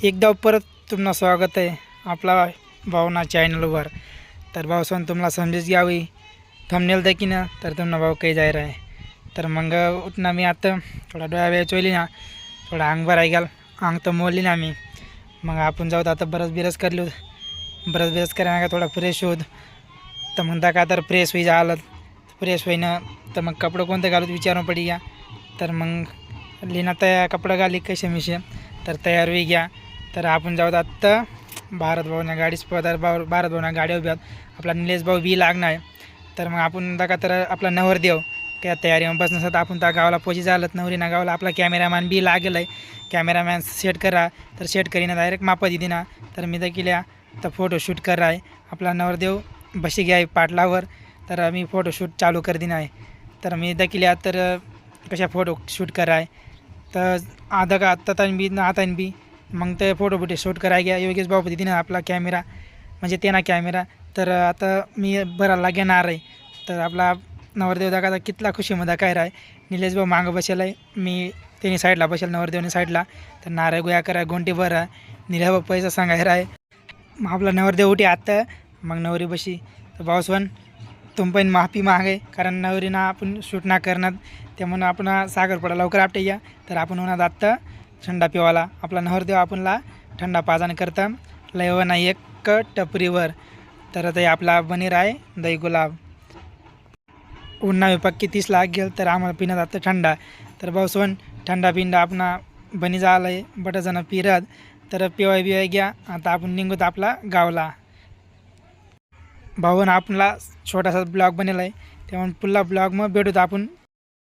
एकदा परत तुम्हाला स्वागत आहे आपला भावना चॅनलवर. तर भाऊसन तुम्हाला समजेच घ्यावी थंबनेल देखील ना, तर तुम्हाला भाऊ काही जाहीर आहे. तर मग उठना मी आता थोडा डोळ्या वेळ चोयली ना, थोडा अंग भराय गेल, अंग तर मोडली ना मी. मग आपण जाऊ आता बिरस करलो, बिरस करायला थोडा फ्रेश होत. तर म्हणता का तर फ्रेश होई झालं, फ्रेश होईना तर मग कपडं कोणतं घालूत विचारून पडी घ्या. तर मग लिना तयार कपडं घाली कसे मिशे तर तयार होई घ्या. तर आपण जाऊ आत्ता भारत भाऊना गाडीच पदार भारत भाऊना गाडी उभ्यात आपला निलेश भाऊ बी लागणार आहे. तर मग आपण दाखा तर आपला नवरदेव त्या तयारीमध्ये बसण्यासाठी आपण त्या गावाला पोची झालत नवरीना गावाला आपला कॅमेरामॅन बी लागेल आहे. कॅमेरामॅन सेट करा तर सेट करीना डायरेक्ट मापा दिदी ना. तर मी देखील तर फोटोशूट करा आहे आपला नवरदेव बशी घ्या पाटलावर. तर मी फोटोशूट चालू कर दिन आहे. तर मी देखील तर कशा फोटो शूट कराय तर आधा का आत्ता बी ना आता बी मग ते फोटो शूट कराय घ्या. योगेश भाऊ दिदीनं आपला कॅमेरा म्हणजे ते ना कॅमेरा. तर आता मी भरायला घेणार आहे. तर आपला नवरदेव दाखा कितला खुशीमध्ये काय राय. निलेश भाऊ मागं बसेल आहे, मी त्यांनी साईडला बसेल नवरदेवने साईडला. तर नारळ गोया करा गोंटी भरा निलेश भाऊ पैसा सांगायला आहे. मग आपला नवरदेव उठी आत्ता मग नवरी बशी. तर भाऊसवन तुम पण माफी मागे कारण नवरीना आपण शूट ना करणार ते म्हणून आपण साखरपडा लवकर आपटे या. तर आपण उन्हात आत्ता थंडा पिवाला आपला नवरदेव आपणला थंडा पाजाने करता लयवना एक टपरीवर. तर ते आपला बनीर आहे दही गुलाब उन्हाळी पक्की 30 लाख गेल. तर आम्हाला पिण्यात आता थंडा. तर भाऊसवन थंडा पिंडा आपणा बनी झाला आहे बटजणं पिरत. तर पिवाय बिवाय घ्या. आता आपण निघूत आपला गावला. भाऊन आपला छोटासा ब्लॉग बनेला आहे तेव्हा पुन्हा ब्लॉग मग भेटूत आपण